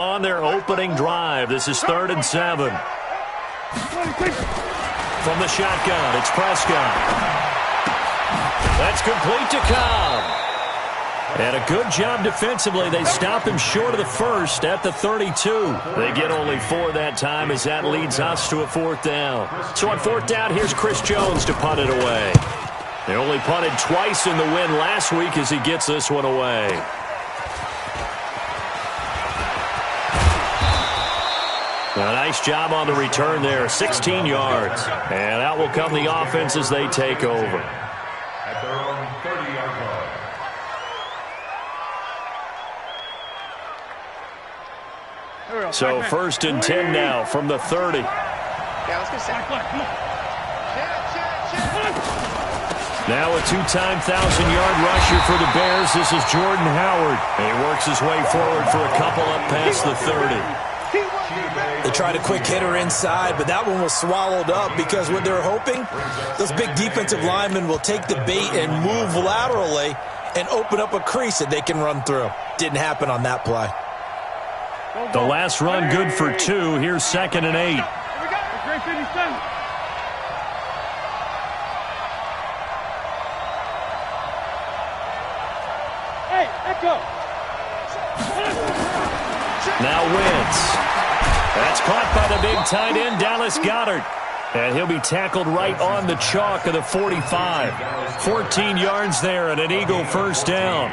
On their opening drive, this is 3rd and 7. From the shotgun, it's Prescott. That's complete to Cobb. And a good job defensively. They stop him short of the first at the 32. They get only 4 that time as that leads us to a 4th down. So on 4th down, here's Chris Jones to punt it away. They only punted twice in the win last week as he gets this one away. A nice job on the return there, 16 yards. And out will come the offense as they take over. At their own 30-yard line. So 1st and 10 now from the 30. Yeah, let's go set. Now a 2-time 1,000-yard rusher for the Bears. This is Jordan Howard. And he works his way forward for a couple up past the 30. They tried a quick hitter inside, but that one was swallowed up because what they're hoping, those big defensive linemen will take the bait and move laterally and open up a crease that they can run through. Didn't happen on that play. The last run good for 2. Here's 2nd and 8. Now Wentz. That's caught by the big tight end, Dallas Goedert. And he'll be tackled right on the chalk of the 45. 14 yards there and an Eagle 1st down.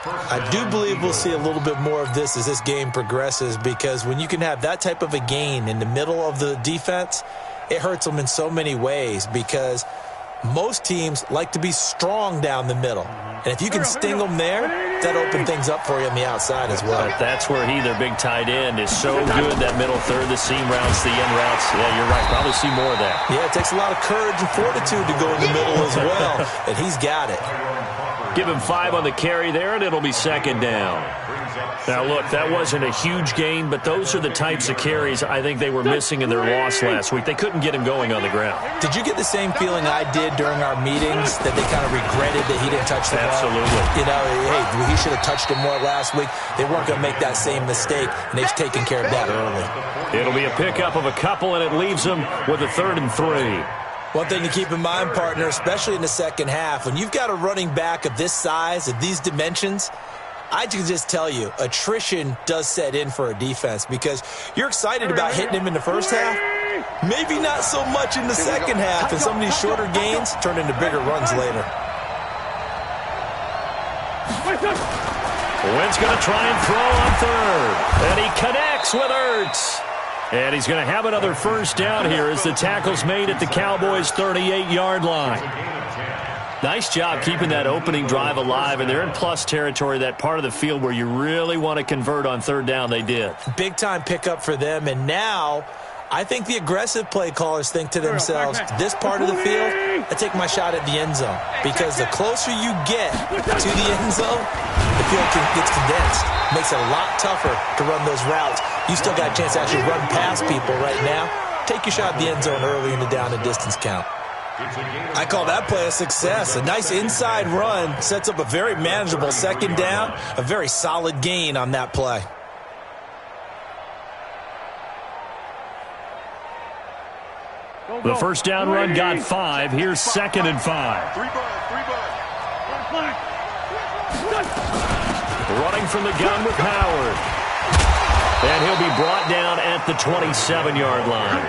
I do believe we'll see a little bit more of this as this game progresses, because when you can have that type of a gain in the middle of the defense, it hurts them in so many ways, because most teams like to be strong down the middle. And if you can sting them there, that opens things up for you on the outside as well. That's where their big tight end, is so good, that middle third, the seam routes, the end routes. Yeah, you're right. Probably see more of that. Yeah, it takes a lot of courage and fortitude to go in the middle as well, and he's got it. Give him 5 on the carry there, and it'll be 2nd down. Now, look, that wasn't a huge gain, but those are the types of carries I think they were missing in their loss last week. They couldn't get him going on the ground. Did you get the same feeling I did during our meetings, that they kind of regretted that he didn't touch the ball? Absolutely. You know, hey, he should have touched him more last week. They weren't going to make that same mistake, and they've taken care of that early. It'll be a pickup of a couple, and it leaves them with a 3rd and 3. One thing to keep in mind, partner, especially in the second half, when you've got a running back of this size, of these dimensions, I can just tell you, attrition does set in for a defense, because you're excited about hitting him in the first half, maybe not so much in the second half, and some of these shorter gains turn into bigger runs later. Wentz going to try and throw on 3rd, and he connects with Ertz. And he's going to have another 1st down here as the tackle's made at the Cowboys' 38-yard line. Nice job keeping that opening drive alive, and they're in plus territory, that part of the field where you really want to convert on 3rd down. They did. Big-time pickup for them, and now I think the aggressive play callers think to themselves, this part of the field, I take my shot at the end zone, because the closer you get to the end zone, the field gets condensed. Makes it a lot tougher to run those routes. You still got a chance to actually run past people right now. Take your shot at the end zone early in the down and distance count. I call that play a success. A nice inside run sets up a very manageable 2nd down. A very solid gain on that play. The 1st down run got 5. Here's 2nd and 5. Running from the gun with Howard. And he'll be brought down at the 27-yard line.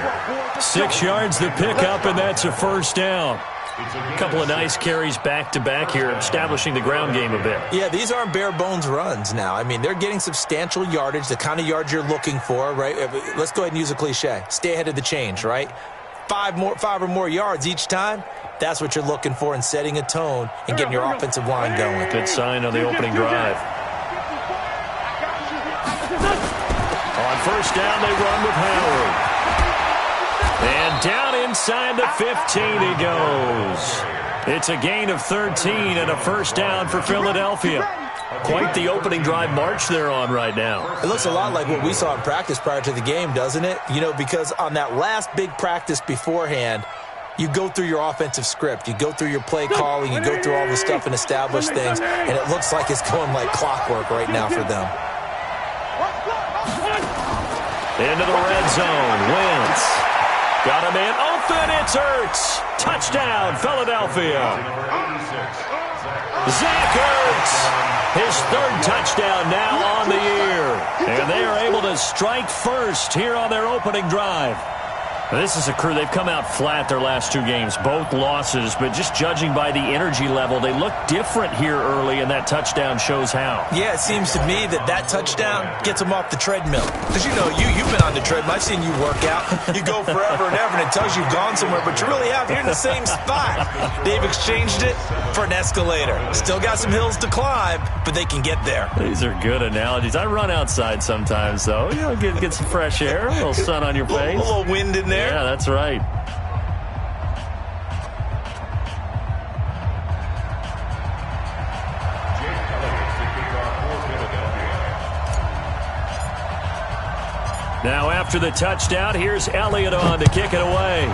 6 yards the pickup, and that's a 1st down. A couple of nice carries back-to-back here, establishing the ground game a bit. Yeah, these aren't bare-bones runs now. I mean, they're getting substantial yardage, the kind of yards you're looking for, right? Let's go ahead and use a cliche. Stay ahead of the change, right? 5 or more yards each time. That's what you're looking for in setting a tone and getting your offensive line going. Good sign on the opening drive. On 1st down, they run with Howard. And down inside the 15 he goes. It's a gain of 13 and a 1st down for Philadelphia. Quite the opening drive march they're on right now. It looks a lot like what we saw in practice prior to the game, doesn't it? You know, because on that last big practice beforehand, you go through your offensive script. You go through your play calling. You go through all the stuff and establish things. And it looks like it's going like clockwork right now for them. Into the red zone. Wentz. Got him in. Open. It's Ertz. Touchdown, Philadelphia. Zach Ertz. His third touchdown now on the year. And they are able to strike first here on their opening drive. This is a crew. They've come out flat their last two games, both losses, but just judging by the energy level, they look different here early, and that touchdown shows how. Yeah, it seems to me that touchdown gets them off the treadmill. Because, you know, you've been on the treadmill. I've seen you work out. You go forever and ever, and it tells you you've gone somewhere, but you really have. You're in the same spot. They've exchanged it for an escalator. Still got some hills to climb, but they can get there. These are good analogies. I run outside sometimes, though. You know, get some fresh air, a little sun on your face. A little wind in there. Yeah, that's right. Now after the touchdown, here's Elliott on to kick it away.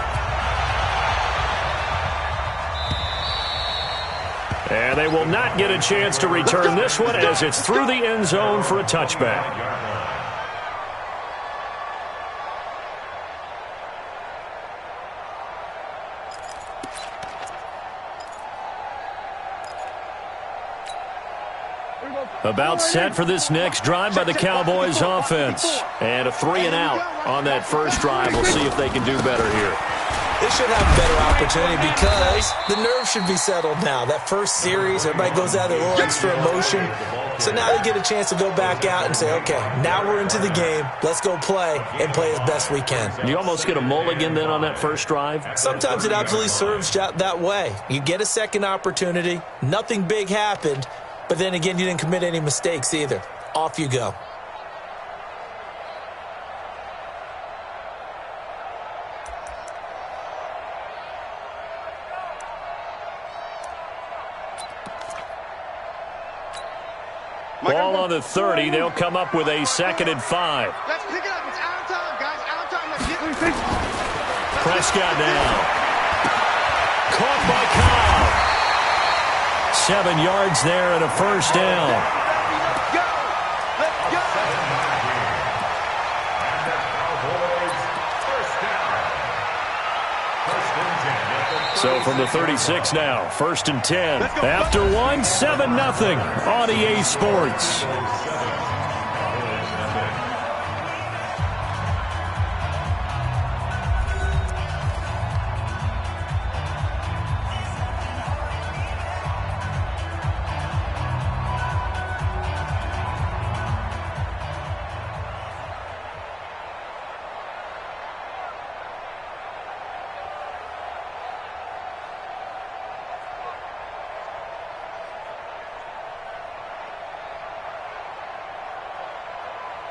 And they will not get a chance to return this one as it's through the end zone for a touchback. About set for this next drive by the Cowboys offense. And a 3-and-out on that first drive. We'll see if they can do better here. They should have a better opportunity because the nerves should be settled now. That first series, everybody goes out with a little extra emotion. So now they get a chance to go back out and say, okay, now we're into the game. Let's go play and play as best we can. You almost get a mulligan then on that first drive? Sometimes it absolutely serves that way. You get a second opportunity. Nothing big happened. But then again, you didn't commit any mistakes either. Off you go. Ball on the 30. They'll come up with a 2nd and 5. Let's pick it up. It's out of time, guys. Out of time. Let's get it. Prescott now. Caught by Cobb. 7 yards there and a first down. Let's go. Let's go. So from the 36 now, 1st and 10. After one, 7-0 on EA Sports.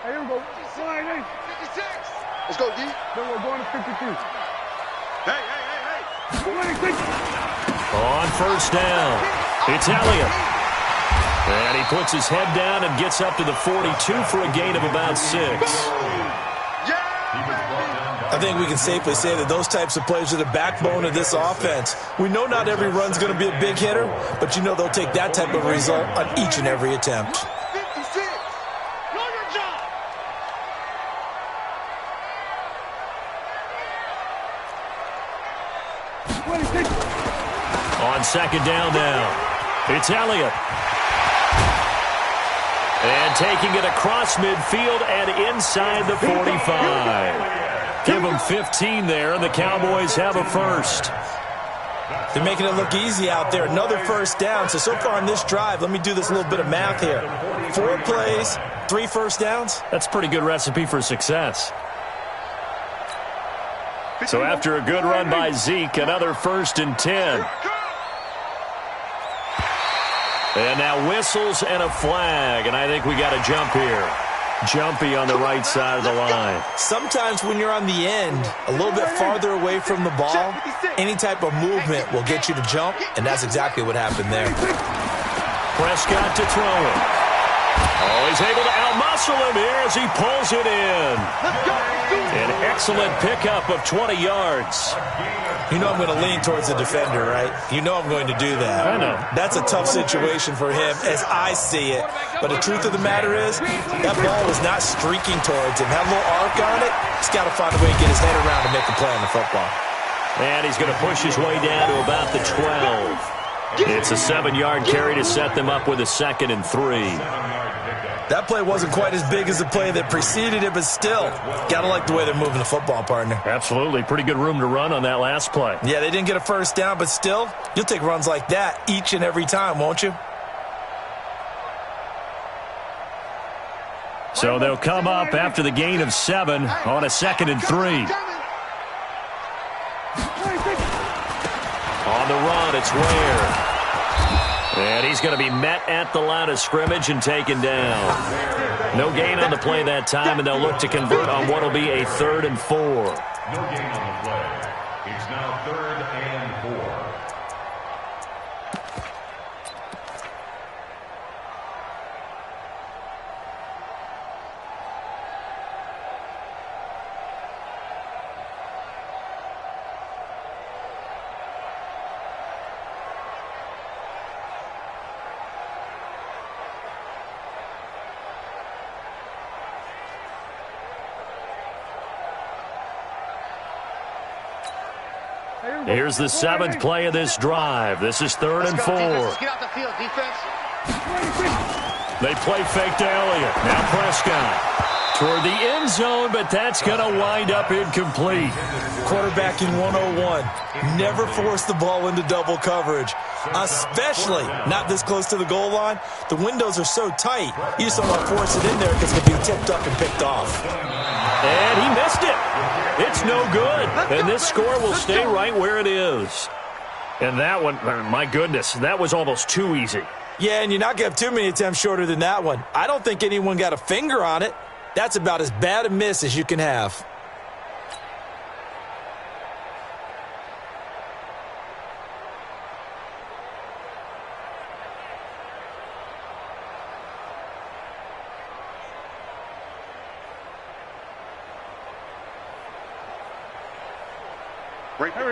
Hey, here we go. 56. Let's go, D. Then we're going to 53. Hey. 26. On first down, it's Elliott. And he puts his head down and gets up to the 42 for a gain of about 6. I think we can safely say that those types of plays are the backbone of this offense. We know not every run's going to be a big hitter, but you know they'll take that type of result on each and every attempt. 56. Know your job. On 2nd down now, it's Elliott. And taking it across midfield and inside the 45. Give them 15 there, and the Cowboys have a first. They're making it look easy out there. Another first down. So far on this drive, let me do this little bit of math here. 4 plays, 3 first downs. That's a pretty good recipe for success. So after a good run by Zeke, another 1st and 10. And now whistles and a flag, and I think we got a jump here. Jumpy on the right side of the line. Sometimes when you're on the end, a little bit farther away from the ball, any type of movement will get you to jump, and that's exactly what happened there. Prescott to throw it. Oh, he's able to outmuscle him here as he pulls it in. An excellent pickup of 20 yards. You know I'm going to lean towards the defender, right? You know I'm going to do that. I know. That's a tough situation for him as I see it. But the truth of the matter is, that ball was not streaking towards him. Had a little arc on it. He's got to find a way to get his head around and make a play on the football. And he's going to push his way down to about the 12. It's a 7-yard carry to set them up with a 2nd and 3. That play wasn't quite as big as the play that preceded it, but still, got to like the way they're moving the football, partner. Absolutely. Pretty good room to run on that last play. Yeah, they didn't get a first down, but still, you'll take runs like that each and every time, won't you? So they'll come up after the gain of 7 on a 2nd and 3. On the run, it's Ware. And he's going to be met at the line of scrimmage and taken down. No gain on the play that time, and they'll look to convert on what will be a 3rd and 4. No gain on the play. It's now 3rd and 4. Here's the 7th play of this drive. This is 3rd and 4. Get off the field, defense. They play fake to Elliott. Now Prescott toward the end zone, but that's going to wind up incomplete. Quarterbacking 101. Never force the ball into double coverage, especially not this close to the goal line. The windows are so tight, you just don't want to force it in there because it can be tipped up and picked off. And he missed it. It's no good. And this score will stay right where it is. And that one, my goodness, that was almost too easy. Yeah, and you're not going to have too many attempts shorter than that one. I don't think anyone got a finger on it. That's about as bad a miss as you can have.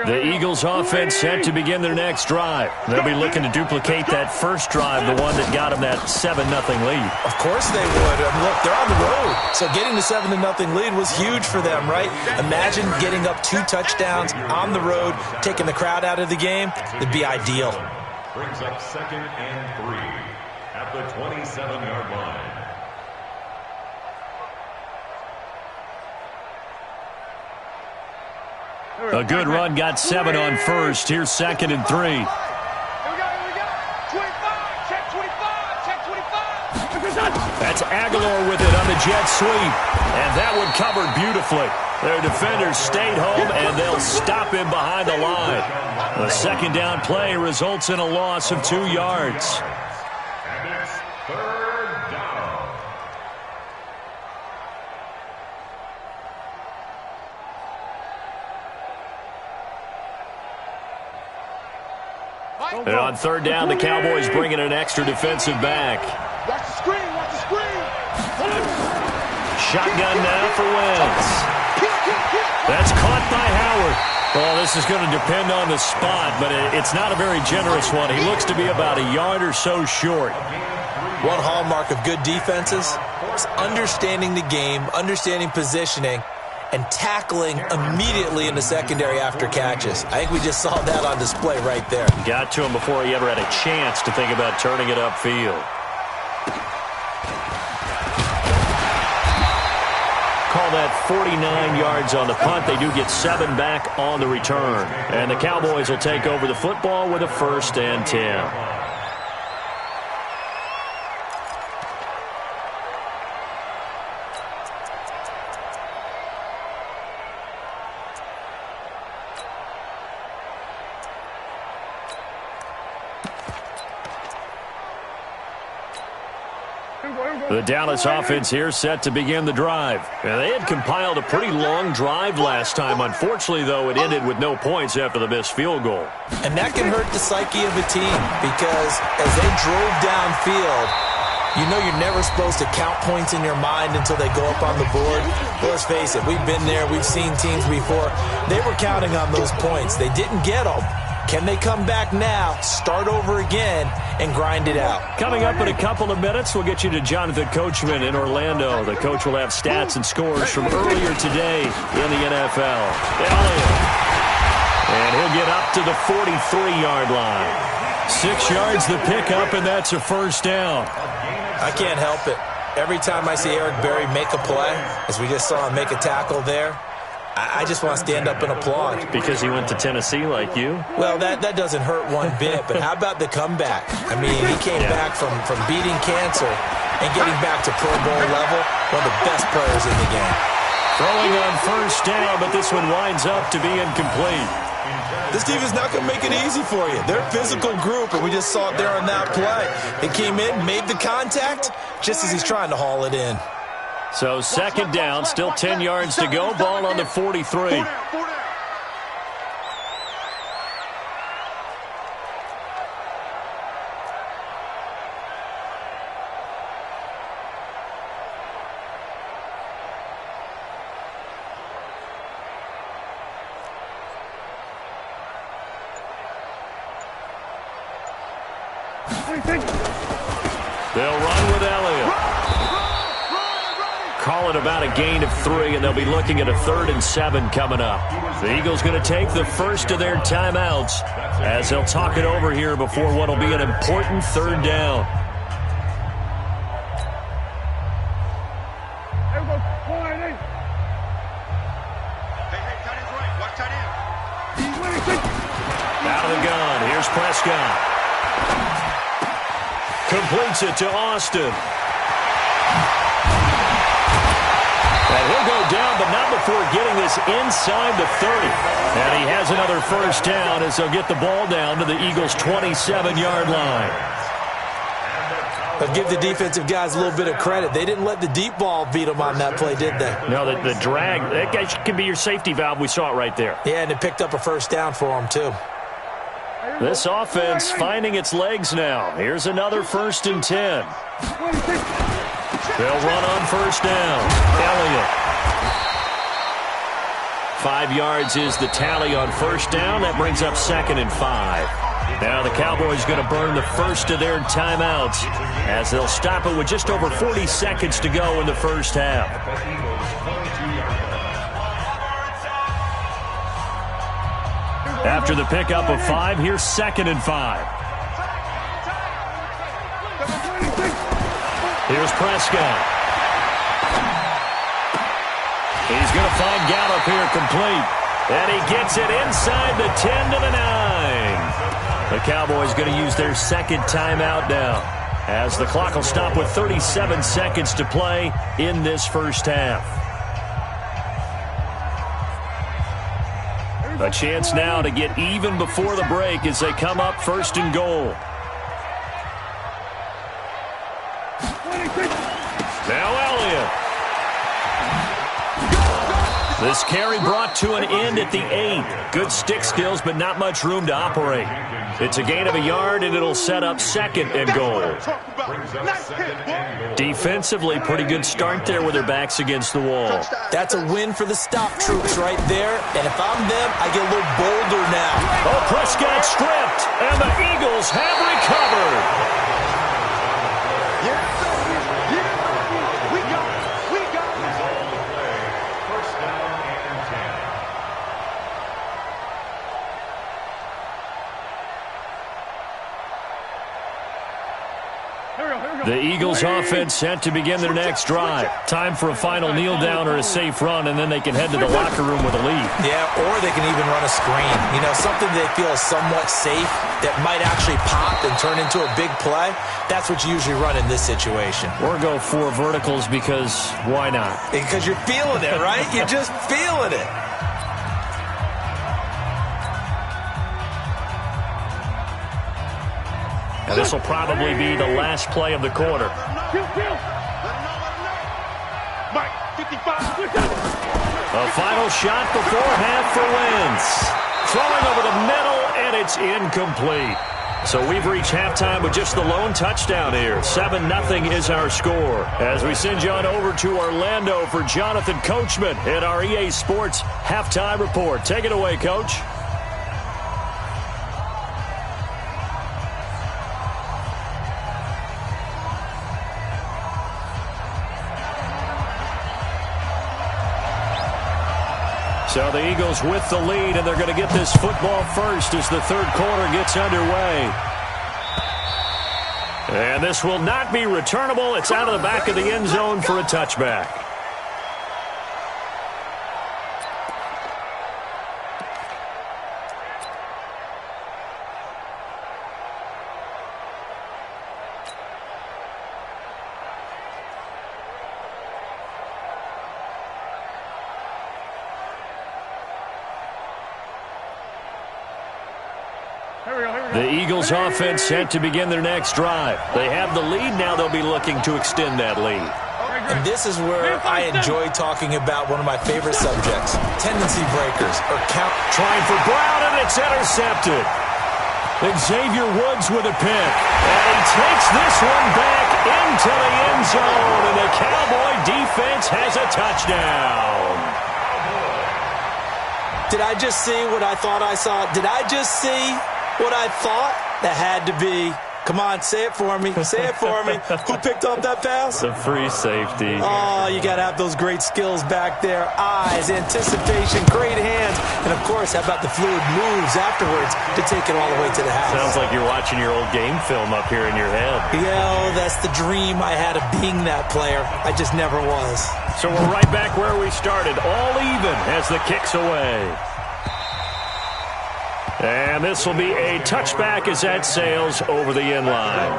The Eagles offense set to begin their next drive. They'll be looking to duplicate that first drive, the one that got them that 7-0 lead. Of course they would. Look, they're on the road. So getting the 7-0 lead was huge for them, right? Imagine getting up 2 touchdowns on the road, taking the crowd out of the game. It'd be ideal. Brings up 2nd and 3 at the 27-yard line. A good run got 7 on first. Here's 2nd and 3. Here we go. 25. Check 25. Check 25. That's Aguilar with it on the jet sweep. And that one covered beautifully. Their defenders stayed home, and they'll stop him behind the line. The 2nd down play results in a loss of 2 yards. And it's 3rd down. And on 3rd down, the Cowboys bring in an extra defensive back. Watch the screen. Watch the screen. Shotgun now for Wentz. That's caught by Howard. Well, this is going to depend on the spot, but it's not a very generous one. He looks to be about a yard or so short. One hallmark of good defenses is understanding the game, understanding positioning, and tackling immediately in the secondary after catches. I think we just saw that on display right there. Got to him before he ever had a chance to think about turning it upfield. Call that 49 yards on the punt. They do get 7 back on the return. And the Cowboys will take over the football with a 1st and 10. The Dallas offense here set to begin the drive. Now, they had compiled a pretty long drive last time. Unfortunately, though, it ended with no points after the missed field goal. And that can hurt the psyche of a team because as they drove downfield, You know you're never supposed to count points in your mind until they go up on the board. But let's face it, we've been there. We've seen teams before. They were counting on those points. They didn't get them. Can they come back now, start over again, and grind it out? Coming up in a couple of minutes, we'll get you to Jonathan Coachman in Orlando. The coach will have stats and scores from earlier today in the NFL. Elliott. And he'll get up to the 43-yard line. 6 yards the pickup, and that's a first down. I can't help it. Every time I see Eric Berry make a play, as we just saw him make a tackle there, I just want to stand up and applaud. Because he went to Tennessee like you? Well, that doesn't hurt one bit, but how about the comeback? I mean, he came back from beating cancer and getting back to Pro Bowl level, one of the best players in the game. Throwing on first down, but this one winds up to be incomplete. This team is not going to make it easy for you. They're a physical group, and we just saw it there on that play. They came in, made the contact, just as he's trying to haul it in. So second down, still 10 yards to go. Ball on the 43. They'll run with Elliott. Call it about a gain of 3, and they'll be looking at a 3rd and 7 coming up. The Eagles going to take the first of their timeouts as they'll talk it over here before what will be an important 3rd down. Out of the gun. Here's Prescott. Completes it to Austin. And he'll go down, but not before getting this inside the 30. And he has another first down as they'll get the ball down to the Eagles' 27-yard line. But give the defensive guys a little bit of credit. They didn't let the deep ball beat them on that play, did they? No, the drag, that guy can be your safety valve. We saw it right there. Yeah, and it picked up a first down for them, too. This offense finding its legs now. Here's another 1st and 10. They'll run on first down. Elliott. 5 yards is the tally on first down. That brings up 2nd and 5. Now the Cowboys going to burn the first of their timeouts as they'll stop it with just over 40 seconds to go in the first half. After the pickup of 5, here's 2nd and 5. Here's Prescott. He's going to find Gallup here complete. And he gets it inside the 10 to the 9. The Cowboys going to use their 2nd timeout now as the clock will stop with 37 seconds to play in this first half. A chance now to get even before the break as they come up 1st and goal. Now Elliott. This carry brought to an end at the 8. Good stick skills, but not much room to operate. It's a gain of a yard, and it'll set up 2nd and goal. Defensively, pretty good start there with their backs against the wall. That's a win for the stop troops right there. And if I'm them, I get a little bolder now. Oh, Prescott stripped, and the Eagles have recovered. The Eagles offense set to begin their next drive. Time for a final kneel down or a safe run, and then they can head to the locker room with a lead. Yeah, or they can even run a screen. You know, something they feel is somewhat safe that might actually pop and turn into a big play. That's what you usually run in this situation. Or go 4 verticals because why not? Because you're feeling it, right? You're just feeling it. And this will probably be the last play of the quarter. A final shot before half for Wentz. Throwing over the middle, and it's incomplete. So we've reached halftime with just the lone touchdown here. 7-0 is our score. As we send you on over to Orlando for Jonathan Coachman in our EA Sports Halftime Report. Take it away, Coach. So the Eagles with the lead, and they're going to get this football first as the third quarter gets underway. And this will not be returnable. It's out of the back of the end zone for a touchback. The Eagles offense set to begin their next drive. They have the lead. Now they'll be looking to extend that lead. And this is where I enjoy talking about one of my favorite subjects, tendency breakers or count. Trying for Brown, and it's intercepted. Xavier Woods with a pick. And he takes this one back into the end zone, and the Cowboy defense has a touchdown. Did I just see what I thought I saw? Did I just see what I thought? That had to be. Come on, say it for me. Say it for me. Who picked up that pass? The free safety. Oh, you got to have those great skills back there. Eyes, anticipation, great hands. And, of course, how about the fluid moves afterwards to take it all the way to the house? Sounds like you're watching your old game film up here in your head. Yeah, that's the dream I had of being that player. I just never was. So we're right back where we started. All even as the kick's away. And this will be a touchback as that sails over the end line.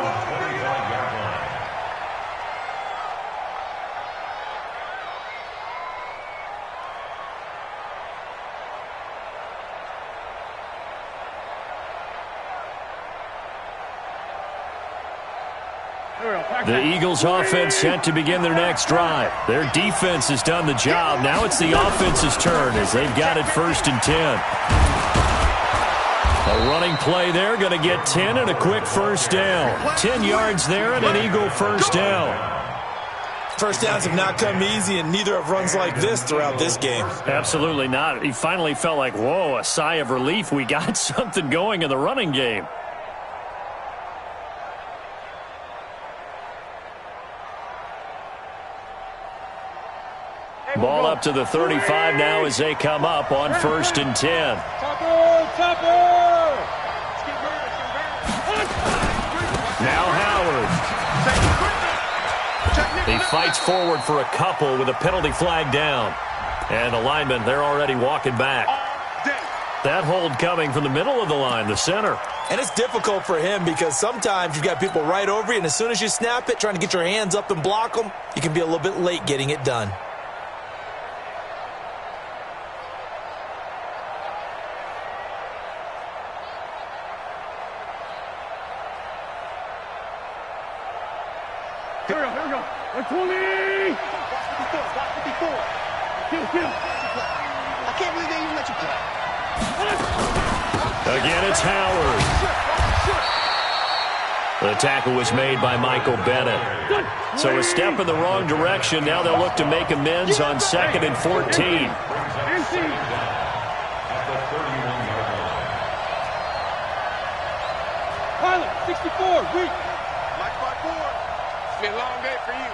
The Eagles offense set to begin their next drive. Their defense has done the job. Now it's the offense's turn as they've got it 1st and 10. A running play there, going to get 10 and a quick first down. 10 yards there and an Eagle first down. First downs have not come easy, and neither have runs like this throughout this game. Absolutely not. He finally felt like, whoa, a sigh of relief. We got something going in the running game. Ball up to the 35 now as they come up on 1st and 10. Now Howard. He fights forward for a couple with a penalty flag down. And the linemen, they're already walking back. That hold coming from the middle of the line, the center. And it's difficult for him because sometimes you've got people right over you, and as soon as you snap it, trying to get your hands up and block them, you can be a little bit late getting it done. Here we go. 120! Kill. I can't believe they even let you play. Again, it's Howard. The tackle was made by Michael Bennett. So a step in the wrong direction. Now they'll look to make amends on 2nd and 14. Pilot, 64, weak. Mike 5-4. It's been a long day for you.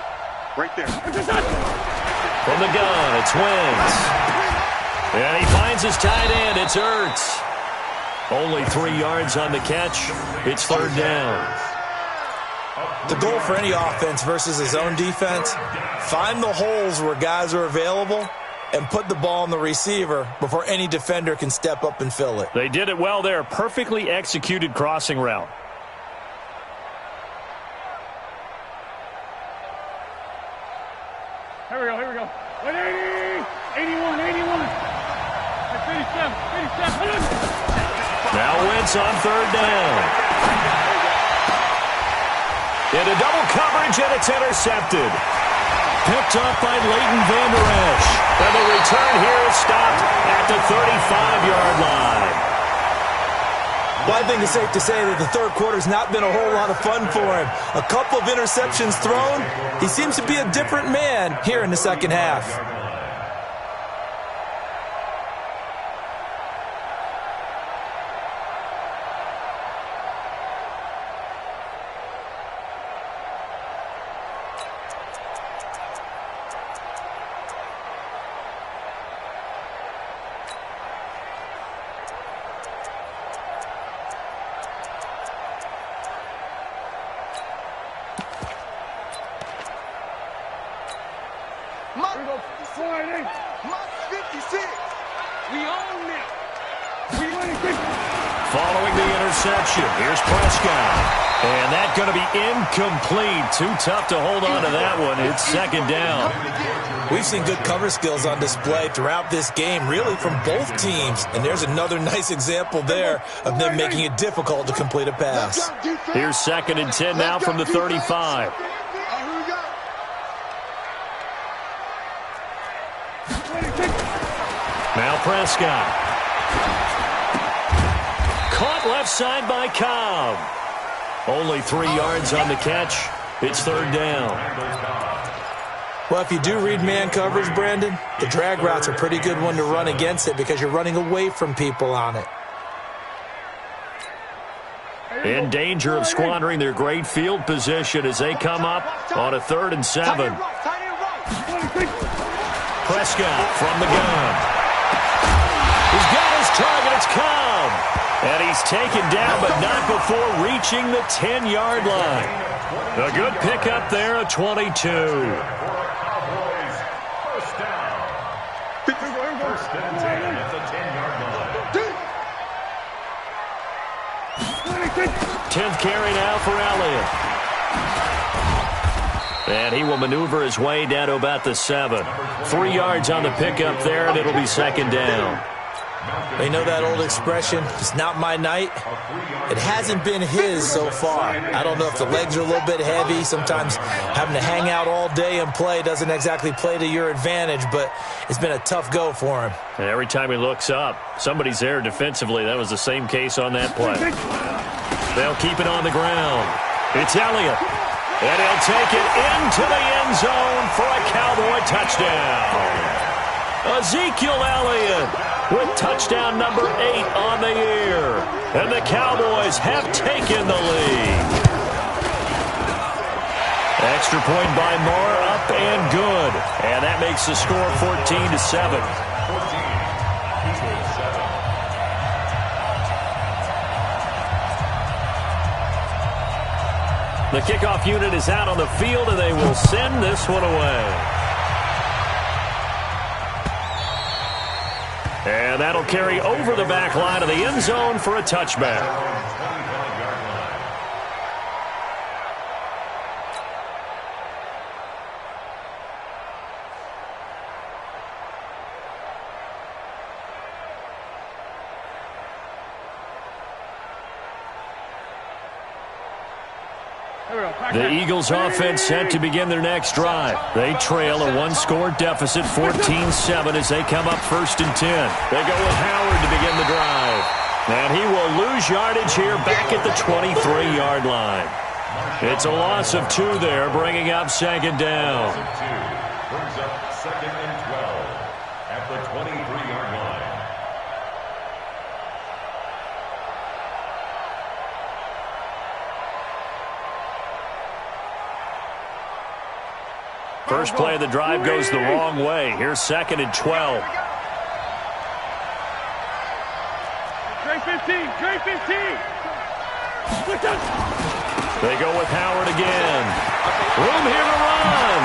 Right there. From the gun, it's Wentz. And he finds his tight end. It's Ertz. Only 3 yards on the catch. It's 3rd down. The goal for any offense versus his own defense, find the holes where guys are available and put the ball on the receiver before any defender can step up and fill it. They did it well there. Perfectly executed crossing route. Here we go. 180! 81! 87! Now Wentz on 3rd down. Into double coverage, and it's intercepted. Picked up by Leighton Vander Esch. And the return here is stopped at the 35-yard line. Well, I think it's safe to say that the third quarter's not been a whole lot of fun for him. A couple of interceptions thrown. He seems to be a different man here in the second half. Following the interception, here's Prescott. And that's going to be incomplete. Too tough to hold on to that one. It's second down. We've seen good cover skills on display throughout this game, really from both teams. And there's another nice example there of them making it difficult to complete a pass. Here's second and 10 now from the 35. Now Prescott. Caught left side by Cobb. Only 3 yards on the catch. It's third down. Well, if you do read man coverage, Brandon, the drag route's a pretty good one to run against it because you're running away from people on it. In danger of squandering their great field position as they come up on a 3rd and 7. Prescott from the gun. He's got his target. It's Cobb. And he's taken down, but not before reaching the 10-yard line. A good pickup there at 22. First and 10 at the 10-yard line. 10th carry now for Elliott. And he will maneuver his way down to about the 7. 3 yards on the pickup there, and it'll be second down. They know that old expression, it's not my night. It hasn't been his so far. I don't know if the legs are a little bit heavy. Sometimes having to hang out all day and play doesn't exactly play to your advantage, but it's been a tough go for him. And every time he looks up, somebody's there defensively. That was the same case on that play. They'll keep it on the ground. It's Elliott. And he'll take it into the end zone for a Cowboy touchdown. Ezekiel Elliott with touchdown number 8 on the year. And the Cowboys have taken the lead. Extra point by Moore, up and good. And that makes the score 14-7. The kickoff unit is out on the field, and they will send this one away. And that'll carry over the back line of the end zone for a touchback. The Eagles offense set to begin their next drive. They trail a one-score deficit, 14-7, as they come up 1st and 10. They go with Howard to begin the drive. And he will lose yardage here back at the 23-yard line. It's a loss of 2 there, bringing up second down. Brings up 2nd and 12 at the 23-yard line. First play of the drive goes the wrong way. Here's 2nd and 12. Trey 15, Trey 15. They go with Howard again. Room here to run.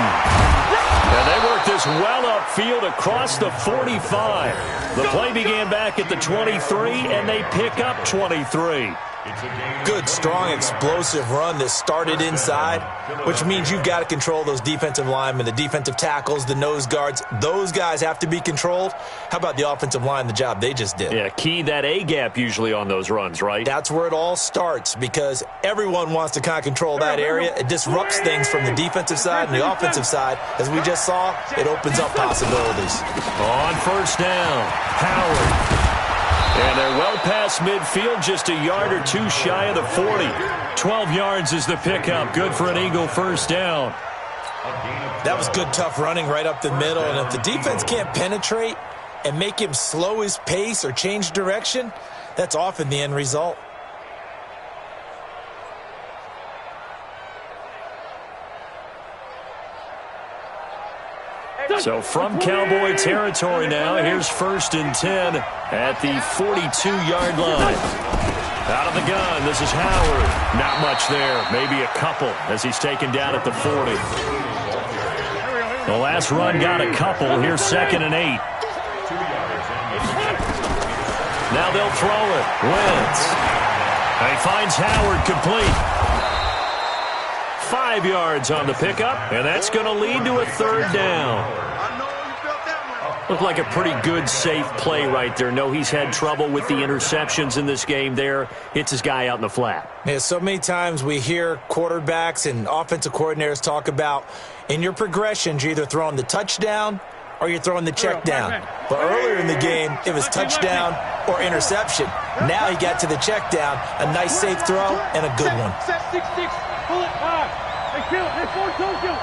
And they work this well upfield across the 45. The play began back at the 23, and they pick up 23. Good, strong, explosive run that started inside, which means you've got to control those defensive linemen, the defensive tackles, the nose guards. Those guys have to be controlled. How about the offensive line, the job they just did? Yeah, key that A-gap usually on those runs, right? That's where it all starts because everyone wants to kind of control that area. It disrupts things from the defensive side and the offensive side. As we just saw, it opens up possibilities. On 1st down, Howard. And they're well past midfield, just a yard or two shy of the 40. 12 yards is the pickup. Good for an Eagle first down. That was good, tough running right up the middle. And if the defense can't penetrate and make him slow his pace or change direction, that's often the end result. So from Cowboy territory now, here's 1st and 10 at the 42-yard line. Out of the gun, this is Howard. Not much there, maybe a couple as he's taken down at the 40. The last run got a couple. Here's 2nd and 8. Now they'll throw it. Wentz. And he finds Howard complete. 5 yards on the pickup, and that's going to lead to a 3rd down. Looked like a pretty good, safe play right there. No, he's had trouble with the interceptions in this game there. Hits his guy out in the flat. Yeah, so many times we hear quarterbacks and offensive coordinators talk about in your progressions, you're either throwing the touchdown or you're throwing the check down. But earlier in the game, it was touchdown or interception. Now he got to the check down, a nice safe throw and a good one. Set 6-6, pull it 5. Hey, kill it. Hey, 4 Tokyo.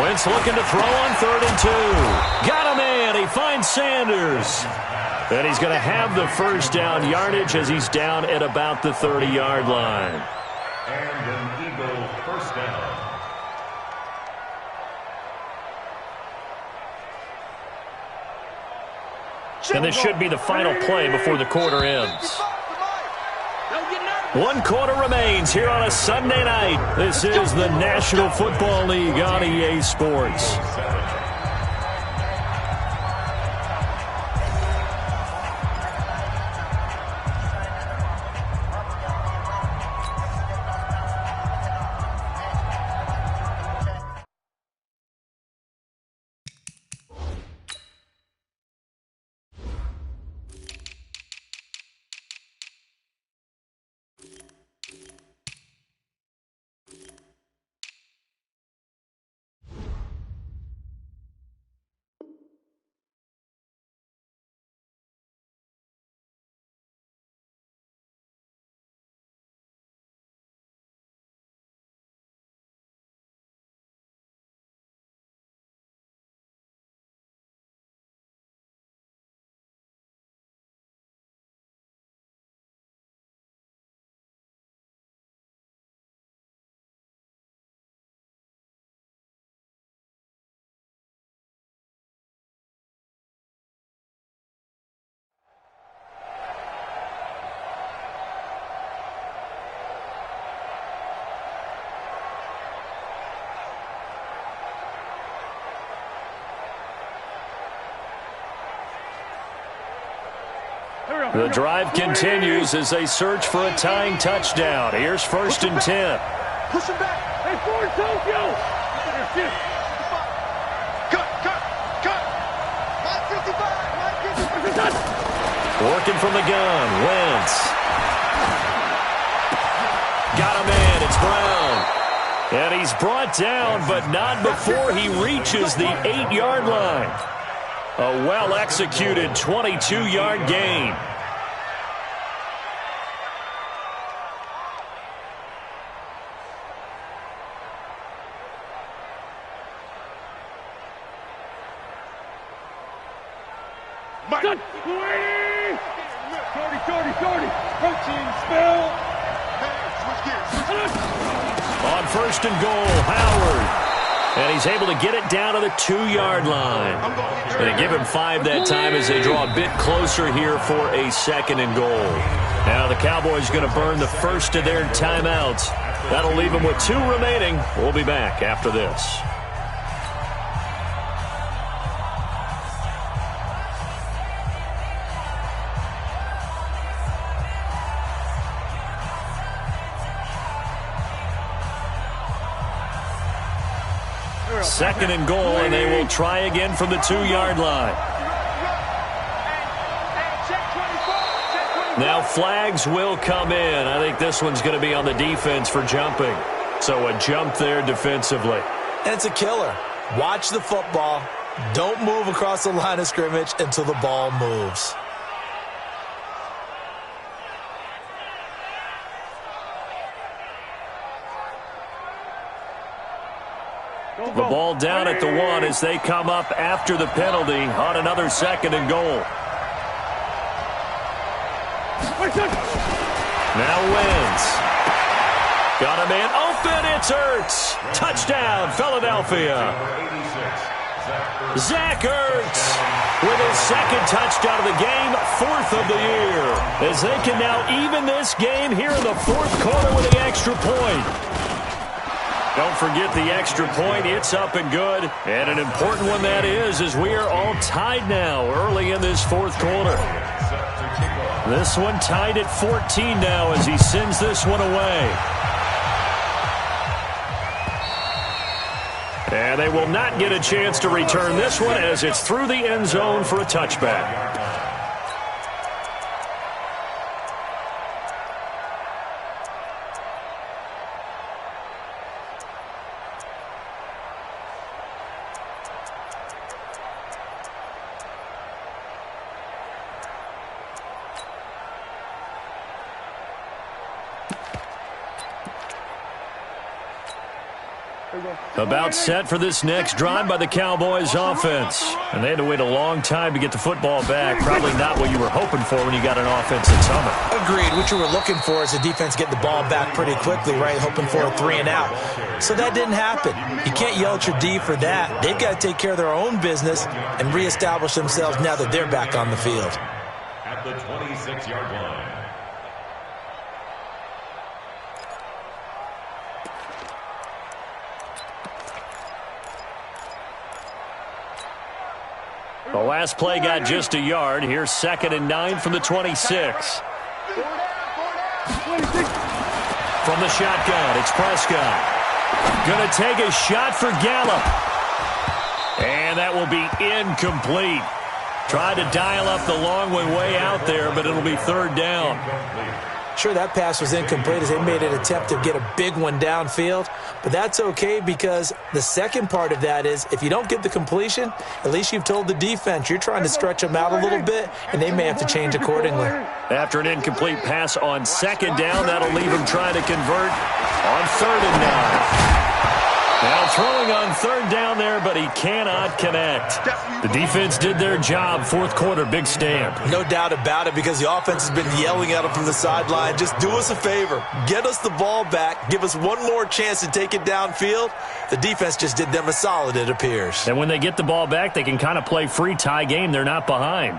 Wentz looking to throw on 3rd and 2. Got a man. He finds Sanders. And he's going to have the first down yardage as he's down at about the 30-yard line. And an Eagle first down. And this should be the final play before the quarter ends. 1 quarter remains here on a Sunday night. This is the National Football League on EA Sports. The drive continues as they search for a tying touchdown. Here's 1st and 10. Push him back. Hey, 4 Tokyo. Cut. My 55. Working from the gun. Wentz. Got a man. It's Brown. And he's brought down, but not before he reaches the 8-yard line. A well-executed 22-yard gain. Protein spill. On 1st and goal, Howard. And he's able to get it down to the 2-yard line. And they give him 5 that time as they draw a bit closer here for a 2nd and goal. Now the Cowboys going to burn the first of their timeouts. That'll leave them with 2 remaining. We'll be back after this. Second and goal, and they will try again from the 2-yard line. Now flags will come in. I think this one's going to be on the defense for jumping. So a jump there defensively. And it's a killer. Watch the football. Don't move across the line of scrimmage until the ball moves. The ball down at the 1 as they come up after the penalty on another 2nd and goal. Now wins. Got a man open. It's Ertz. Touchdown, Philadelphia. Zach Ertz with his 2nd touchdown of the game, 4th of the year. As they can now even this game here in the 4th quarter with the extra point. Don't forget the extra point. It's up and good. And an important one that is, as we are all tied now early in this 4th quarter. This one tied at 14 now as he sends this one away. And they will not get a chance to return this one as it's through the end zone for a touchback. About set for this next drive by the Cowboys offense. And they had to wait a long time to get the football back. Probably not what you were hoping for when you got an offense that's humming. Agreed. What you were looking for is the defense getting the ball back pretty quickly, right? Hoping for a 3 and out. So that didn't happen. You can't yell at your D for that. They've got to take care of their own business and reestablish themselves now that they're back on the field. At the 26-yard line. The last play got just a yard. Here's 2nd and 9 from the 26. From the shotgun, it's Prescott. Going to take a shot for Gallup. And that will be incomplete. Tried to dial up the long one way out there, but it'll be 3rd down. Sure, that pass was incomplete as they made an attempt to get a big one downfield, but that's okay because the second part of that is if you don't get the completion, at least you've told the defense you're trying to stretch them out a little bit, and they may have to change accordingly. After an incomplete pass on 2nd down, that'll leave him trying to convert on 3rd and 9. Now throwing on 3rd down there, but he cannot connect. The defense did their job. 4th quarter, big stand. No doubt about it because the offense has been yelling at him from the sideline. Just do us a favor. Get us the ball back. Give us one more chance to take it downfield. The defense just did them a solid, it appears. And when they get the ball back, they can kind of play free tie game. They're not behind.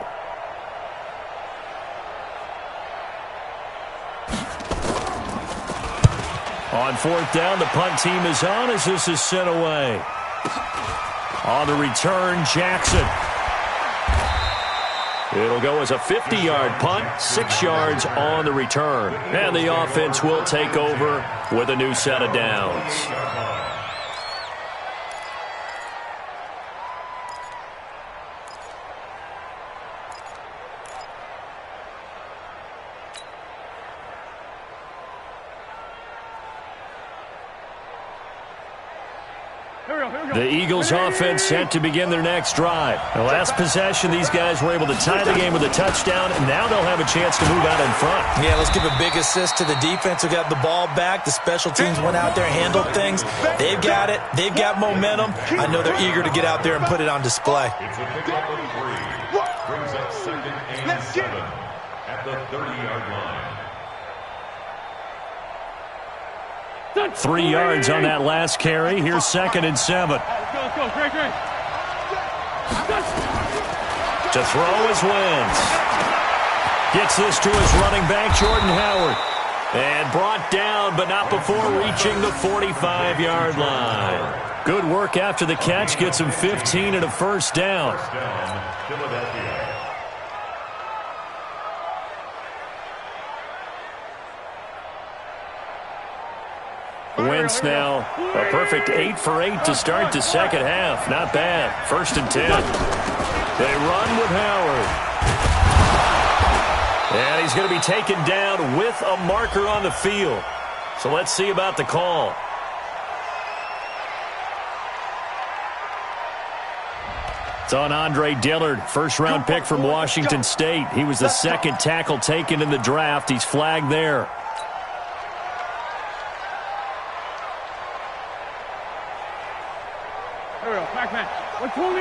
On 4th down, the punt team is on as this is sent away. On the return, Jackson. It'll go as a 50-yard punt, 6 yards on the return. And the offense will take over with a new set of downs. The Eagles offense set to begin their next drive. The last possession, these guys were able to tie the game with a touchdown, and now they'll have a chance to move out in front. Yeah, let's give a big assist to the defense who got the ball back. The special teams went out there, handled things. They've got it. They've got momentum. I know they're eager to get out there and put it on display. It's a pickup of 3. Brings up 2nd and 7 at the 30-yard line. 3 yards on that last carry. Here's 2nd and 7. Let's go, Greg. To throw is Wentz. Gets this to his running back, Jordan Howard. And brought down, but not before reaching the 45-yard line. Good work after the catch. Gets him 15 and a 1st down. First down, Philadelphia. Wentz now a perfect 8 for 8 to start the 2nd half. Not bad. 1st and 10. They run with Howard. And he's going to be taken down with a marker on the field. So let's see about the call. It's on Andre Dillard, first-round pick from Washington State. He was the second tackle taken in the draft. He's flagged there. Here we go, back man. 120!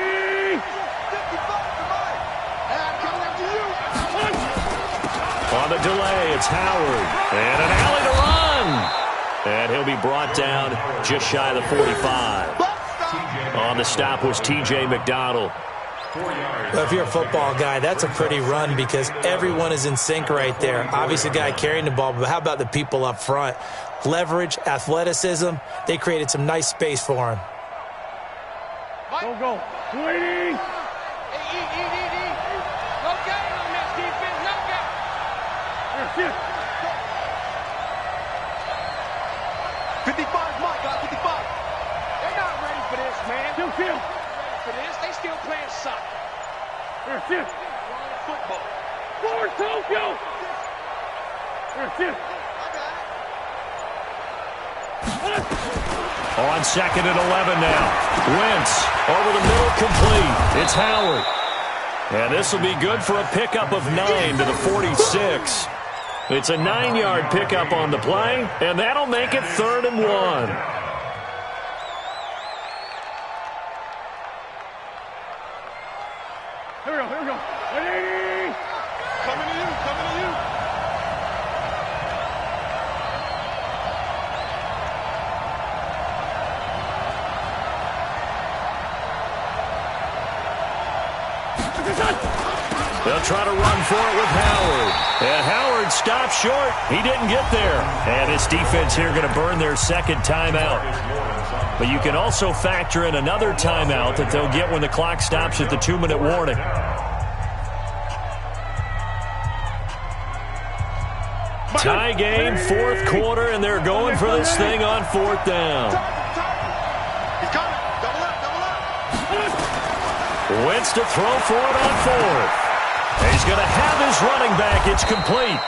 On the delay, it's Howard. And an alley to run. And he'll be brought down just shy of the 45. On the stop was T.J. McDonald. Well, if you're a football guy, that's a pretty run because everyone is in sync right there. Obviously, the guy carrying the ball, but how about the people up front? Leverage, athleticism, they created some nice space for him. Go. 280! No game on this defense, no game. Here, 55, Mike, 55. They're not ready for this, man. Kill. They're not ready for this. They still playing soccer. Here, Football. Forward, Tokyo! Here, On second and 11 now. Wentz over the middle, complete. It's Howard. And this will be good for a pickup of 9 to the 46. It's a 9-yard pickup on the play, and that'll make it 3rd and 1. Here we go. 180! Coming to you. They'll try to run for it with Howard. And Howard stopped short. He didn't get there. And this defense here going to burn their second timeout. But you can also factor in another timeout that they'll get when the clock stops at the 2-minute warning. Tie game, fourth quarter, and they're going for this thing on 4th down. He's coming. Double up. Wentz to throw for it on 4th. He's going to have his running back. It's complete.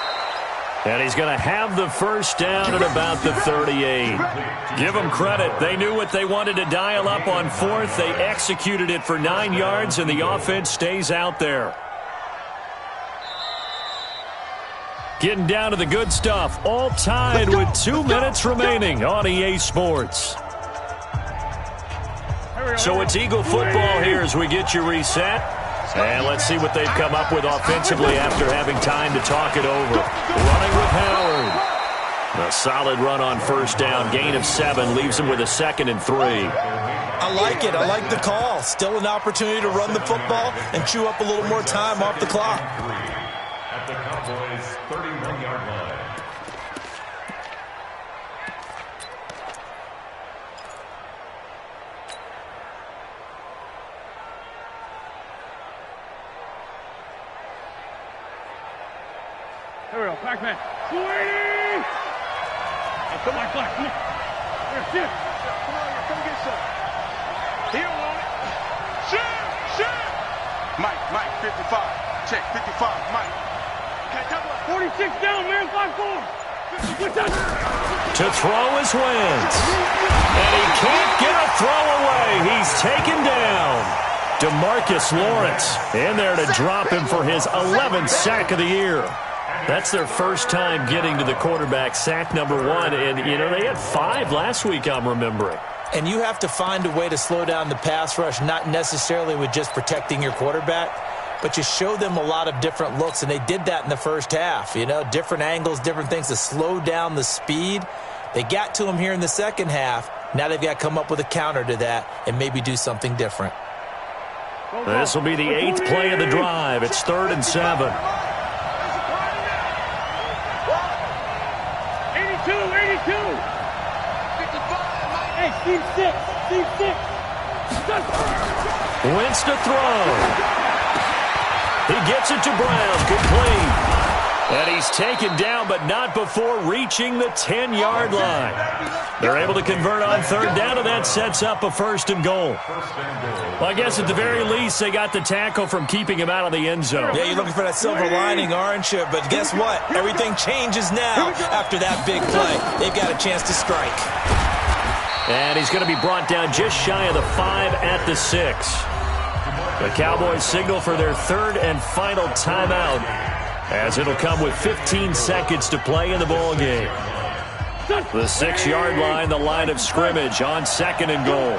And he's going to have the first down at about the 38. Give them credit. They knew what they wanted to dial up on 4th. They executed it for 9 yards, and the offense stays out there. Getting down to the good stuff. All tied with 2 minutes remaining on EA Sports. So it's Eagle football here as we get you reset. And let's see what they've come up with offensively after having time to talk it over. Running with Howard. A solid run on first down. Gain of 7 leaves him with a 2nd and 3. I like it. I like the call. Still an opportunity to run the football and chew up a little more time off the clock. At the Cowboys' 31-yard line. Here we go, back man. 280! Hey, come on, Clark, come on. Here. Come on here, come get some. He don't want it. Shoot! Mike, 55. Check, 55, Mike. Okay, double up. 46 down, man, 5-4. To throw is Wentz. And he can't get a throw away. He's taken down. DeMarcus Lawrence in there to drop him for his 11th sack of the year. That's their first time getting to the quarterback, sack number 1. And, you know, they had 5 last week, I'm remembering. And you have to find a way to slow down the pass rush, not necessarily with just protecting your quarterback, but you show them a lot of different looks, and they did that in the first half. You know, different angles, different things to slow down the speed. They got to him here in the second half. Now they've got to come up with a counter to that and maybe do something different. This will be the 8th play of the drive. It's 3rd and 7. 82. Hey, Steve 6. Wentz to throw. He gets it to Brown, complete. And he's taken down, but not before reaching the 10-yard line. They're able to convert on 3rd down, and that sets up a 1st and goal. Well, I guess at the very least, they got the tackle from keeping him out of the end zone. Yeah, you're looking for that silver lining, aren't you? But guess what? Everything changes now after that big play. They've got a chance to strike. And he's going to be brought down just shy of the 5 at the 6. The Cowboys signal for their third and final timeout, as it'll come with 15 seconds to play in the ball game. The 6-yard line, the line of scrimmage on 2nd and goal.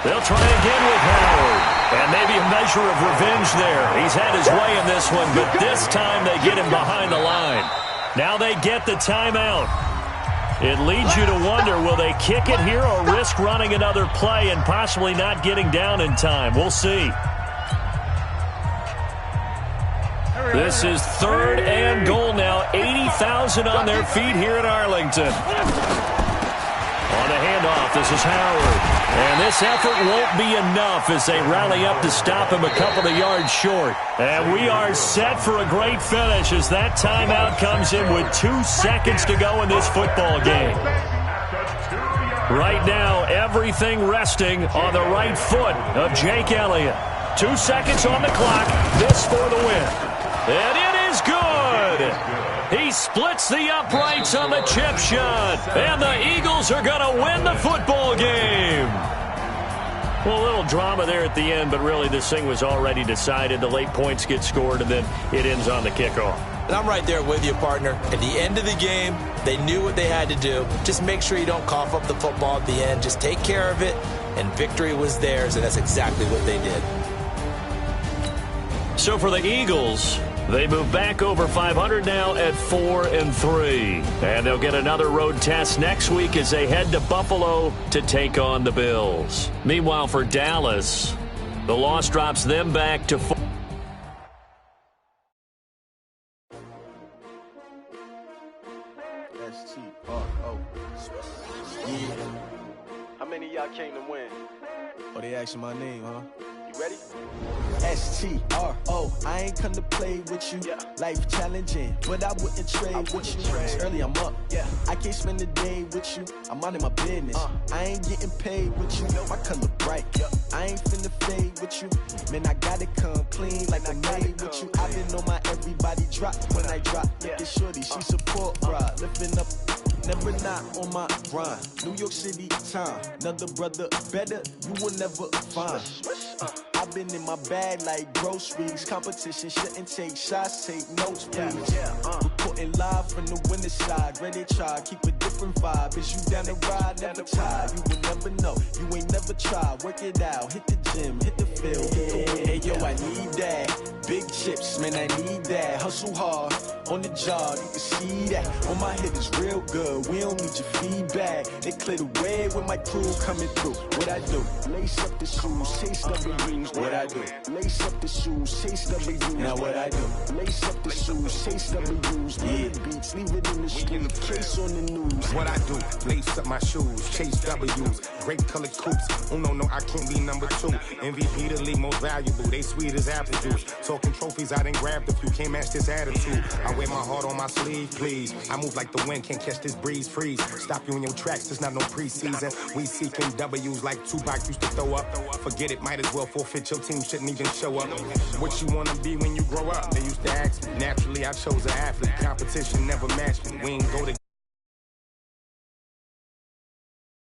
They'll try again with Howard. And maybe a measure of revenge there. He's had his way in this one, but this time they get him behind the line. Now they get the timeout. It leads you to wonder, will they kick it here or risk running another play and possibly not getting down in time? We'll see. This is 3rd and goal now. 80,000 on their feet here in Arlington. On the handoff, this is Howard. And this effort won't be enough as they rally up to stop him a couple of yards short. And we are set for a great finish as that timeout comes in with 2 seconds to go in this football game. Right now, everything resting on the right foot of Jake Elliott. 2 seconds on the clock. This for the win. And it is good. He splits the uprights on the chip shot. And the Eagles are going to win the football game. Well, a little drama there at the end, but really this thing was already decided. The late points get scored, and then it ends on the kickoff. And I'm right there with you, partner. At the end of the game, they knew what they had to do. Just make sure you don't cough up the football at the end. Just take care of it, and victory was theirs, and that's exactly what they did. So for the Eagles, they move back over 500 now at 4-3. And they'll get another road test next week as they head to Buffalo to take on the Bills. Meanwhile, for Dallas, the loss drops them back to 4. How many of y'all came to win? Oh, they asking my name, huh? You ready? S-T-R-O, I ain't come to play with you. Yeah. Life challenging, but I wouldn't trade with you. It's early, I'm up. Yeah. I can't spend the day with you. I'm minding my business. I ain't getting paid with you. My color bright. Yeah. I ain't finna fade with you. Man, I gotta come clean like I'm made with you. I've been on my everybody drop when I drop. Look at shorty, she support ride. Lifting up, never not on my grind. New York City time. Another brother better, you will never find. I've been in my bag like groceries. Competition shouldn't take shots, take notes, please. Reporting live from the winter side. Ready to try, keep a different vibe. Is you down the ride, never tired. You will never know, you ain't never tried. Work it out, hit the gym, hit the field, hit the wind. Hey, yo, I need that. Big chips, man, I need that. Hustle hard, on the job, you can see that. On my head is real good, we don't need your feedback. They clear the way with my crew coming through. What I do? Lace up the shoes, chase W's. What I do? Lace up the shoes, chase W's. Now what I do? Lace up the shoes, chase W's. Yeah, beats, leave it in the street, case on the news. What I do? Lace up my shoes, chase W's. Great colored coops. Oh no, I can't be number 2. MVP the league most valuable. They sweet as apple juice. Talking trophies, I didn't grab the few. Can't match this attitude. I wear my heart on my sleeve, please. I move like the wind, can't catch this breeze, freeze. Stop you in your tracks, there's not no preseason. We seeking W's like Tupac used to throw up. Forget it, might as well forfeit. Your team shouldn't even show up. What you wanna be when you grow up? They used to ask me. Naturally, I chose an athlete. Competition never matched me. We ain't go to